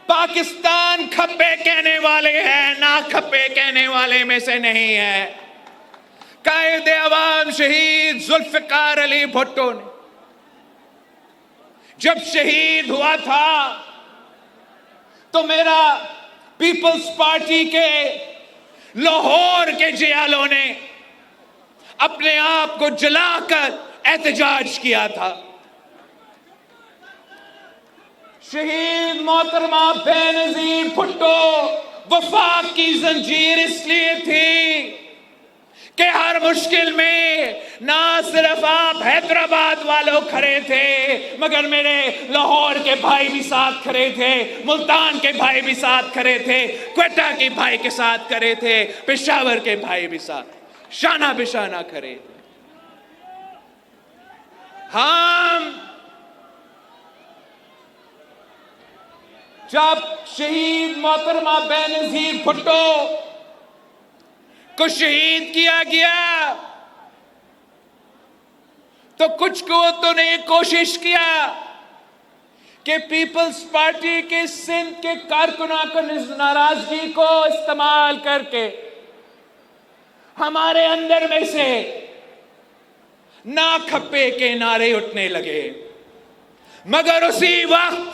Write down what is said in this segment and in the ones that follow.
पाकिस्तान खप्पे कहने वाले हैं, ना खप्पे कहने वाले में से नहीं है। कायदे अवाम शहीद जुल्फिकार अली भुट्टो ने जब शहीद हुआ था तो मेरा पीपल्स पार्टी के लाहौर के जियालों ने अपने आप को जलाकर एहतजाज किया था। शहीद मोहतरमा बेनजीर भुट्टो वफाक की जंजीर इसलिए थी कि हर मुश्किल में ना सिर्फ आप हैदराबाद वालों खड़े थे, मगर मेरे लाहौर के भाई भी साथ खड़े थे, मुल्तान के भाई भी साथ खड़े थे, क्वेटा के भाई के साथ खड़े थे, पेशावर के भाई भी साथ शाना बिशाना खड़े थे। हम जब शहीद मोहतरमा बेनजीर भुट्टो को शहीद किया गया तो कुछ को ने कोशिश किया कि पीपल्स पार्टी के सिंध के कारकुनों को नाराजगी को इस्तेमाल करके हमारे अंदर में से ना खप्पे के नारे उठने लगे। मगर उसी वक्त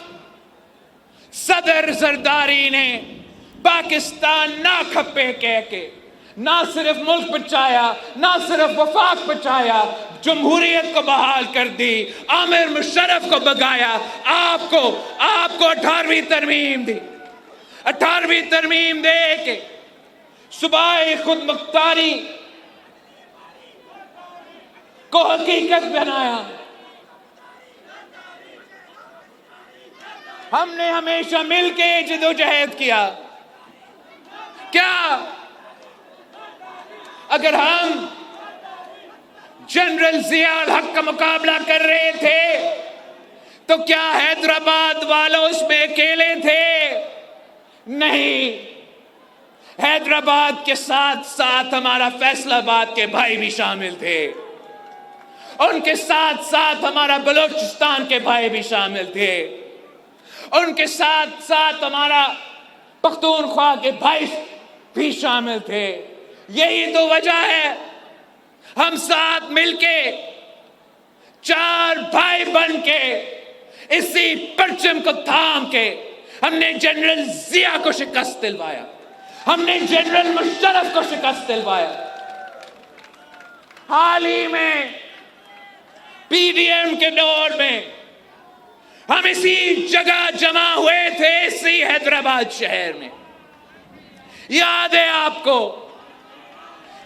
सदर जरदारी ने पाकिस्तान ना खप्पे कह के ना सिर्फ मुल्क बचाया, ना सिर्फ वफाक बचाया, जमहूरियत को बहाल कर दी, आमिर मुशर्रफ को भगाया, आपको 18वीं तरमीम दी। 18वीं तरमीम दे के सूबाए खुद मुख्तारी को हकीकत बनाया। हमने हमेशा मिलके जदोजहद किया। क्या अगर हम जनरल जियाउल हक का मुकाबला कर रहे थे तो क्या हैदराबाद वालों उसमें अकेले थे? नहीं, हैदराबाद के साथ साथ हमारा फैसलाबाद के भाई भी शामिल थे, उनके साथ साथ हमारा बलूचिस्तान के भाई भी शामिल थे, उनके साथ साथ हमारा पख्तूनख्वा के भाई भी शामिल थे। यही तो वजह है हम साथ मिलके 4 भाई बन के इसी परचम को थाम के हमने जनरल जिया को शिकस्त दिलवाया, हमने जनरल मुशर्रफ को शिकस्त दिलवाया। हाल ही में पीडीएम के दौर में हम इसी जगह जमा हुए थे, इसी हैदराबाद शहर में। याद है आपको,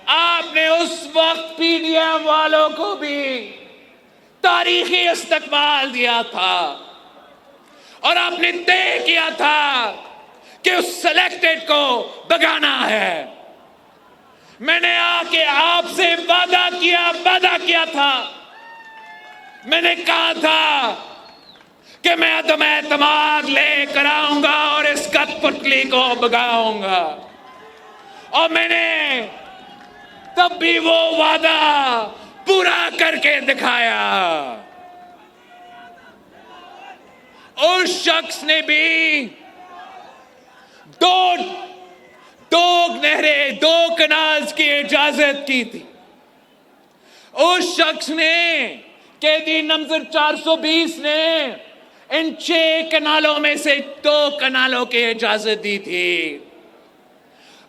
आपने उस वक्त पीडीएम वालों को भी तारीखी इस्तकबाल दिया था और आपने तय किया था कि उस सिलेक्टेड को भगाना है। मैंने आके आपसे वादा किया था, मैंने कहा था कि मैं अदम एतमाद लेकर आऊंगा और इस कठपुतली को भगाऊंगा, और मैंने तब भी वो वादा पूरा करके दिखाया। उस शख्स ने भी दो नहरें, 2 कनाल्स की इजाजत की थी। उस शख्स ने, कैदी नंबर 420 ने इन 6 कनालों में से 2 कनालों की इजाजत दी थी।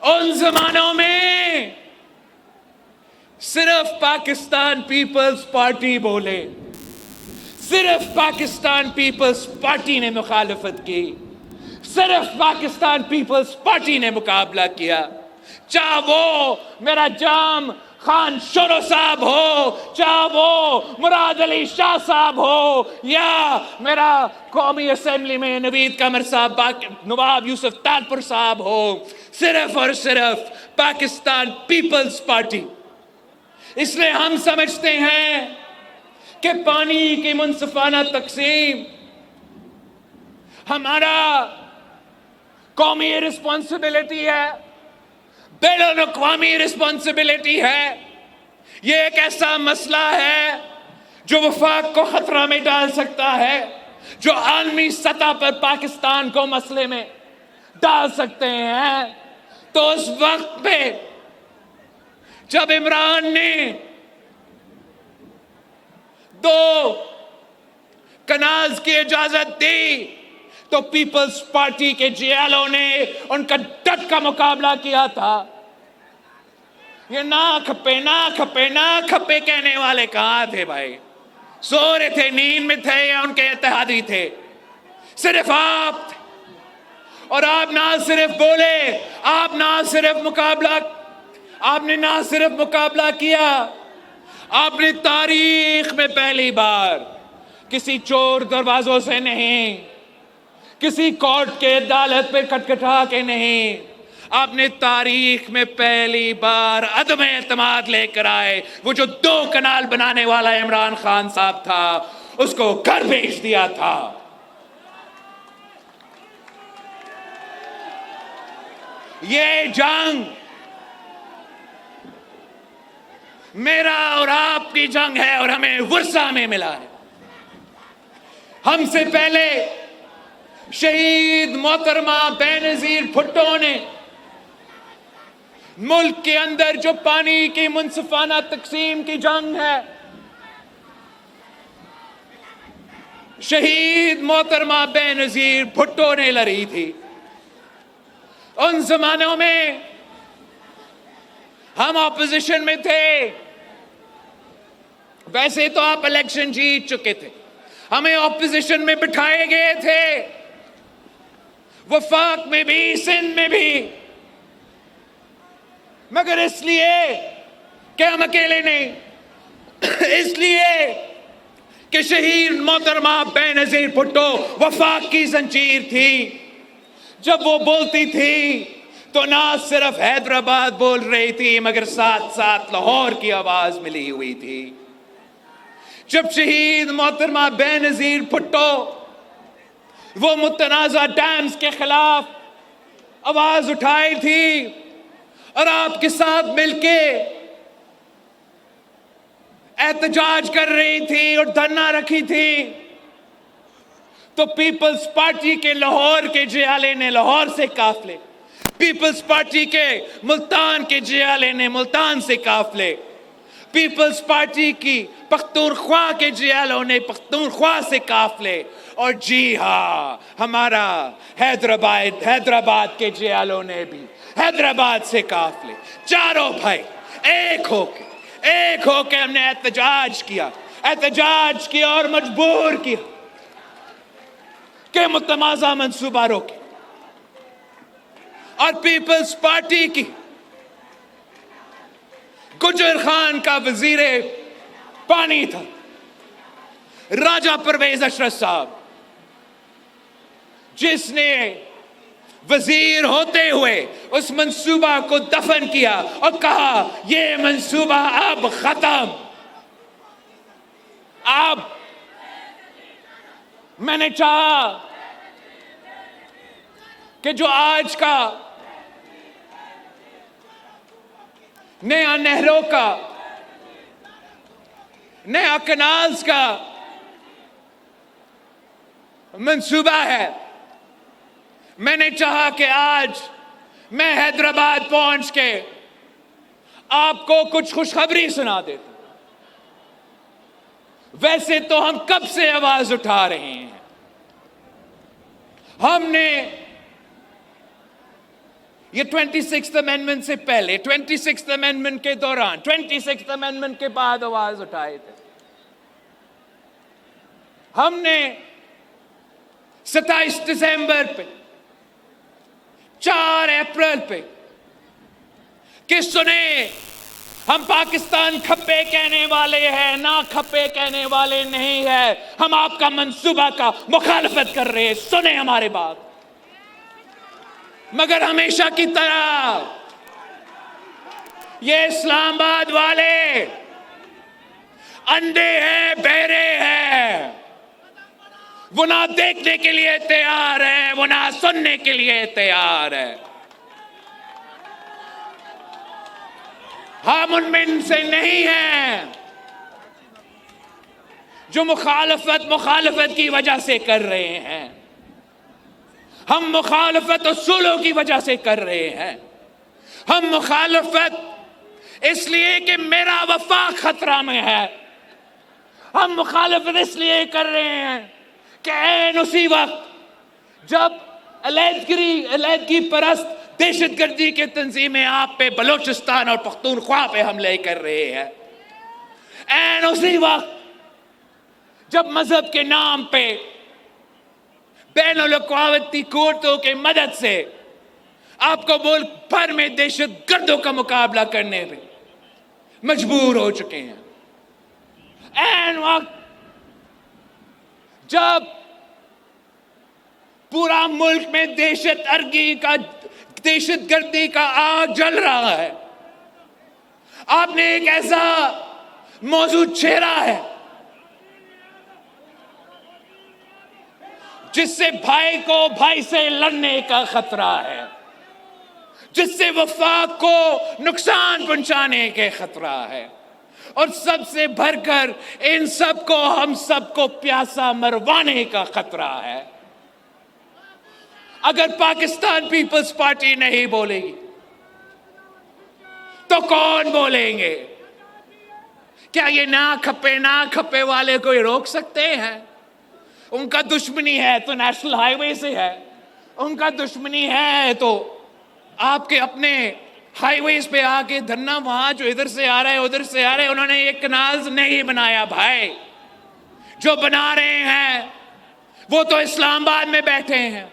उन जमानों में सिर्फ पाकिस्तान पीपल्स पार्टी बोले, सिर्फ पाकिस्तान पीपल्स पार्टी ने मुखालफत की, सिर्फ पाकिस्तान पीपल्स पार्टी ने मुकाबला किया। चाहे वो मेरा जाम खान शोरो साहब हो, चाहे वो मुराद अली शाह साहब हो, या मेरा कौमी असेंबली में नवीद कमर साहब, नवाब यूसुफ ताजपुर साहब हो, सिर्फ और सिर्फ पाकिस्तान पीपल्स पार्टी। इसलिए हम समझते हैं कि पानी की मुनसिफाना तकसीम हमारा कौमी रिस्पॉन्सिबिलिटी है, बैनुल अक़वामी रिस्पॉन्सिबिलिटी है। ये एक ऐसा मसला है जो वफाक को खतरा में डाल सकता है। जो आलमी सतह पर पाकिस्तान को मसले में डाल सकते हैं, तो उस वक्त पे जब इमरान ने 2 कनाल्स की इजाजत दी, तो पीपल्स पार्टी के जियालों ने उनका डट का मुकाबला किया था। ये ना खपे ना खपे ना खपे कहने वाले कहां थे भाई? सो रहे थे, नींद में थे, या उनके इत्तेहादी थे? सिर्फ आप थे। और आप ना सिर्फ बोले, आपने ना सिर्फ मुकाबला किया, आपने तारीख में पहली बार किसी चोर दरवाजों से नहीं, किसी कोर्ट के अदालत पे खटखटा के नहीं, आपने तारीख में पहली बार अदम एतमाद लेकर आए। वो जो 2 कनाल बनाने वाला इमरान खान साहब था, उसको घर भेज दिया था। ये जंग मेरा और आपकी जंग है, और हमें वर्षा में मिला है। हमसे पहले शहीद मोहतरमा बेनजीर भुट्टो ने मुल्क के अंदर जो पानी की मुनसिफाना तकसीम की जंग है, शहीद मोहतरमा बेनजीर भुट्टो ने लड़ी थी। उन जमानों में हम ऑपोजिशन में थे। वैसे तो आप इलेक्शन जीत चुके थे, हमें ऑपोजिशन में बिठाए गए थे, वफाक में भी, सिंध में भी, मगर इसलिए कि हम अकेले नहीं, इसलिए कि शहीद मोहतरमा बेनजीर भुट्टो वफाक की जंजीर थी। जब वो बोलती थी तो ना सिर्फ हैदराबाद बोल रही थी, मगर साथ साथ लाहौर की आवाज मिली हुई थी। जब शहीद मोहतरमा बेनजीर भुट्टो वो मुतनाज़ा डैम्स के खिलाफ आवाज उठाई थी और आपके साथ मिलके एहतजाज कर रही थी और धरना रखी थी, तो पीपल्स पार्टी के लाहौर के जियाले ने लाहौर से काफले, पीपल्स पार्टी के मुल्तान के जियाले ने मुल्तान से काफले, पीपल्स पार्टी की पख्तूनख्वा के जियालों ने पख्तूनख्वा से काफले, और जी हाँ, हमारा हैदराबाद के जियालों ने भी हैदराबाद से काफले। चारों भाई एक होके हमने एहतजाज किया और मजबूर किया कि मुतमाज़ा मंसूबा रोके। और पीपल्स पार्टी की गुजर खान का वजीरे पानी था राजा परवेज अशरफ साहब, जिसने वजीर होते हुए उस मंसूबा को दफन किया और कहा यह मंसूबा अब खत्म। अब मैंने चाहा कि जो आज का नया नहरों का, नया कनाल्स का मंसूबा है, मैंने चाहा कि आज मैं हैदराबाद पहुंच के आपको कुछ खुशखबरी सुना देता। वैसे तो हम कब से आवाज उठा रहे हैं, हमने ये 26th अमेंडमेंट से पहले, 26th अमेंडमेंट के दौरान, 26th अमेंडमेंट के बाद आवाज उठाए थे। हमने 27 दिसंबर पे, 4 अप्रैल पे कि सुने, हम पाकिस्तान खप्पे कहने वाले हैं, ना खप्पे कहने वाले नहीं है, हम आपका मंसूबा का मुखालफत कर रहे हैं, सुने हमारे बात। मगर हमेशा की तरह ये इस्लामाबाद वाले अंधे हैं, बहरे हैं, वो ना देखने के लिए तैयार है, वो ना सुनने के लिए तैयार है। हम उनमें से नहीं हैं। जो मुखालफत की वजह से कर रहे हैं। हम मुखालफत उसूलों की वजह से कर रहे हैं। हम मुखालफत इसलिए कि मेरा वफाक खतरा में है। हम मुखालफत इसलिए कर रहे हैं कि ऐन उसी वक्त जब अलहदगी परस्त दहशतगर्दी के तंजीमें आप पे बलोचिस्तान और पख्तूनख्वा पे हमले कर रहे हैं, ऐन उसी वक्त जब मजहब के नाम पे बैनुल-अक़वामी कोर्टों के मदद से आपको मुल्क भर में दहशतगर्दों का मुकाबला करने पे मजबूर हो चुके हैं, ऐन वक्त जब पूरा मुल्क में दहशतगर्दी का आग जल रहा है, आपने एक ऐसा मौजू छेड़ा है जिससे भाई को भाई से लड़ने का खतरा है, जिससे वफाक को नुकसान पहुंचाने के खतरा है, और सबसे भरकर इन सबको हम सबको प्यासा मरवाने का खतरा है। अगर पाकिस्तान पीपल्स पार्टी नहीं बोलेगी तो कौन बोलेंगे? क्या ये ना खपे वाले कोई रोक सकते हैं? उनका दुश्मनी है तो नेशनल हाईवे से है, उनका दुश्मनी है तो आपके अपने हाईवेज पे आके धरना, वहां जो इधर से आ रहा है उधर से आ रहे हैं। उन्होंने एक कनाल नहीं बनाया भाई, जो बना रहे हैं वो तो इस्लामाबाद में बैठे हैं।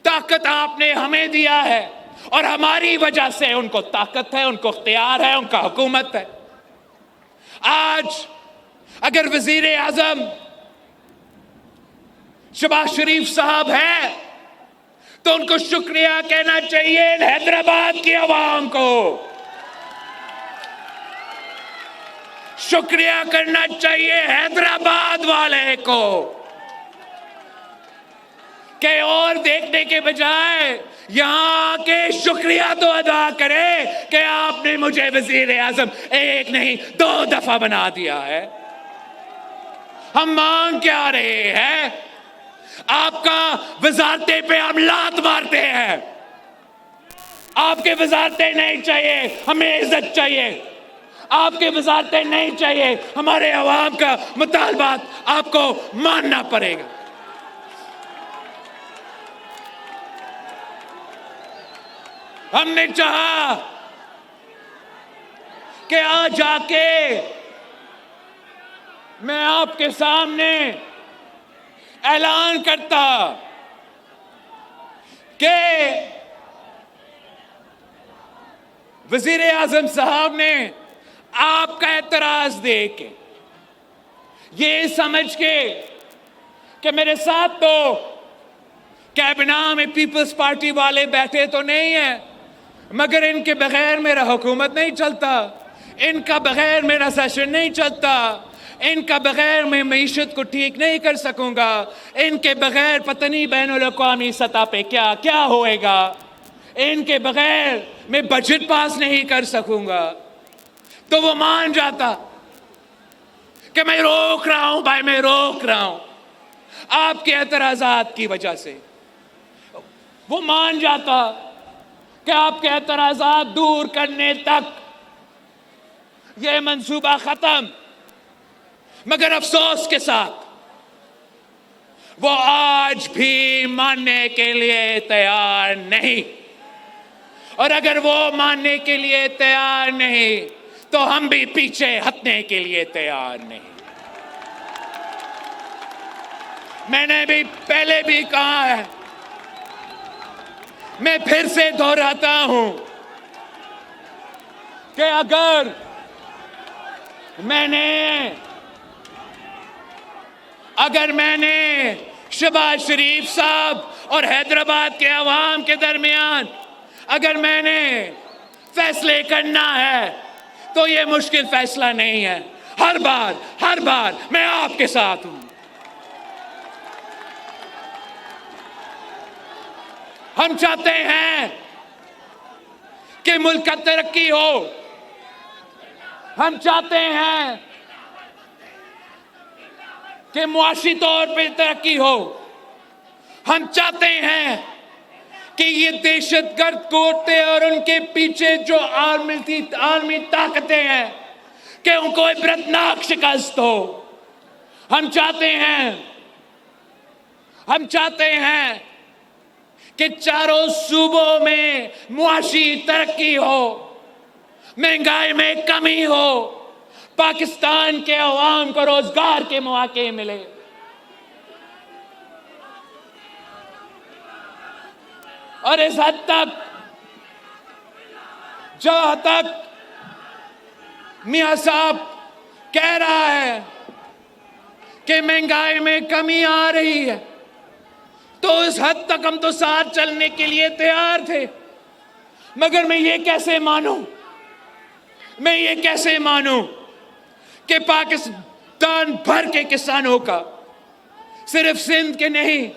ताकत आपने हमें दिया है और हमारी वजह से उनको ताकत है, उनको इख्तियार है, उनका हुकूमत है। आज अगर वजीर आजम शहबाज शरीफ साहब है तो उनको शुक्रिया कहना चाहिए हैदराबाद की आवाम को, शुक्रिया करना चाहिए हैदराबाद वाले को, कि और देखने के बजाय यहां के शुक्रिया तो अदा करे कि आपने मुझे वजीर आजम एक नहीं 2 दफा बना दिया है। हम मांग क्या रहे हैं? आपका वजारतें पे हम लात मारते हैं। आपके वजारतें नहीं चाहिए, हमें इज्जत चाहिए। आपके वजारतें नहीं चाहिए, हमारे अवाम का मुतालबात आपको मानना पड़ेगा। हमने चाहा कि आज जाके मैं आपके सामने ऐलान करता कि वजीर आजम साहब ने आपका एतराज देके ये समझ के कि मेरे साथ तो कैबिना में पीपल्स पार्टी वाले बैठे तो नहीं है, मगर इनके बगैर मेरा हुकूमत नहीं चलता, इनका बगैर मेरा सेशन नहीं चलता, इनका बगैर मैं मईशत को ठीक नहीं कर सकूंगा, इनके बगैर पता नहीं बैनुल-अक़वामी सतह पे क्या क्या होएगा, इनके बगैर मैं बजट पास नहीं कर सकूंगा। तो वो मान जाता कि मैं रोक रहा हूं भाई, मैं रोक रहा हूं आपके एतराज़ात की वजह से। वो मान जाता कि आपके एतराज़ात दूर करने तक ये मंसूबा खत्म, मगर अफसोस के साथ वो आज भी मानने के लिए तैयार नहीं। और अगर वो मानने के लिए तैयार नहीं तो हम भी पीछे हटने के लिए तैयार नहीं। मैंने भी पहले भी कहा है, मैं फिर से दोहराता हूं कि अगर मैंने शहबाज शरीफ साहब और हैदराबाद के अवाम के दरमियान अगर मैंने फैसले करना है तो ये मुश्किल फैसला नहीं है। हर बार मैं आपके साथ हूं। हम चाहते हैं कि मुल्क का तरक्की हो, हम चाहते हैं कि मुआशी तौर पे तरक्की हो। हम चाहते हैं कि ये दहशतगर्द कोटे और उनके पीछे जो आर्मी ताकतें हैं कि उनको इबरतनाक शिकस्त हो। हम चाहते हैं कि चारों सूबों में मुआशी तरक्की हो, महंगाई में कमी हो, पाकिस्तान के अवाम को रोजगार के मौके मिले। और इस हद तक जहां तक मियां साहब कह रहा है कि महंगाई में कमी आ रही है, तो इस हद तक हम तो साथ चलने के लिए तैयार थे। मगर मैं ये कैसे मानूं कि पाकिस्तान भर के किसानों का, सिर्फ सिंध के नहीं,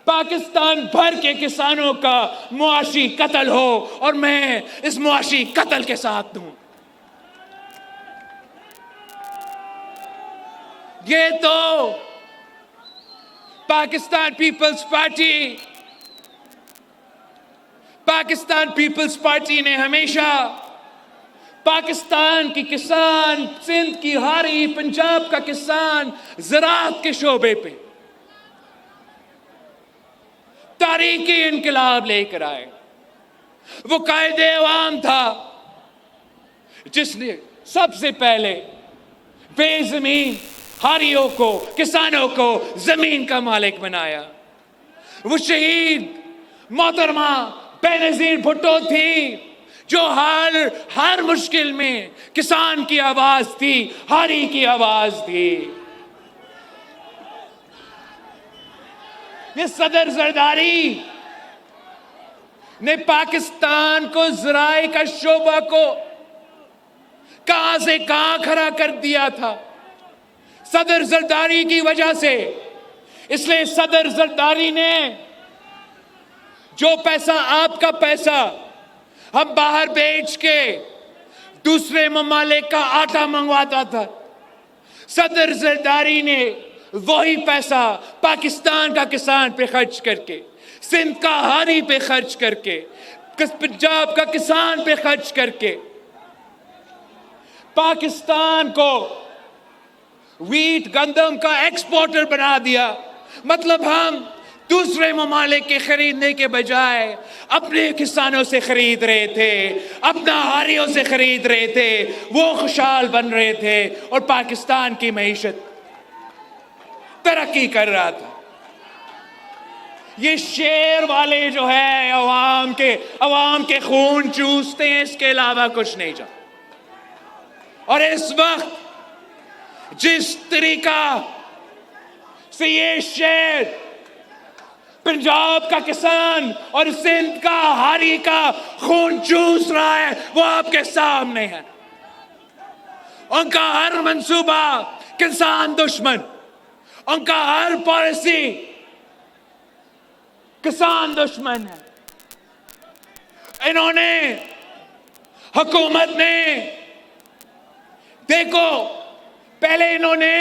पाकिस्तान भर के किसानों का मुआशी कत्ल हो और मैं इस मुआशी कत्ल के साथ हूं। ये तो पाकिस्तान पीपल्स पार्टी ने हमेशा पाकिस्तान की किसान, सिंध की हारी, पंजाब का किसान ज़राअत के शोबे पे तारीखी इनकलाब लेकर आए। वो कायदे अवाम था जिसने सबसे पहले बेज़मीन हारियों को, किसानों को जमीन का मालिक बनाया। वो शहीद मोहतरमा बेनज़ीर भुट्टो थी जो हर मुश्किल में किसान की आवाज थी, हारी की आवाज थी। ये सदर जरदारी ने पाकिस्तान को ज़राए का शोबा को कहां से कहां खड़ा कर दिया था, सदर जरदारी की वजह से। इसलिए सदर जरदारी ने जो पैसा, आपका पैसा हम बाहर बेच के दूसरे ममालिक का आटा मंगवाता था, सदर जरदारी ने वही पैसा पाकिस्तान का किसान पे खर्च करके, सिंध का हारी पे खर्च करके, पंजाब का किसान पे खर्च करके पाकिस्तान को वीट, गंदम का एक्सपोर्टर बना दिया। मतलब हम दूसरे ममालिक के खरीदने के बजाय अपने किसानों से खरीद रहे थे, अपना हारियों से खरीद रहे थे, वो खुशहाल बन रहे थे और पाकिस्तान की मईशत तरक्की कर रहा था। ये शेर वाले जो है अवाम के खून चूसते हैं, इसके अलावा कुछ नहीं चाहते। और इस वक्त जिस तरीका से ये शेर पंजाब का किसान और सिंध का हारी का खून चूस रहा है, वो आपके सामने है। उनका हर मंसूबा किसान दुश्मन, उनका हर पॉलिसी किसान दुश्मन है। इन्होंने, हुकूमत ने, देखो पहले इन्होंने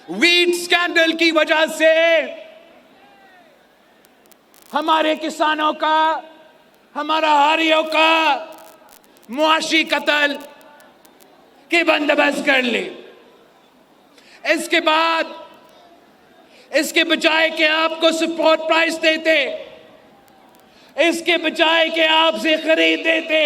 वीट स्कैंडल की वजह से हमारे किसानों का, हमारा हारियों का मुआशी कत्ल के बंदोबस्त कर ले। इसके बाद इसके बजाय कि आपको सपोर्ट प्राइस देते, इसके बजाय कि आपसे खरीद देते,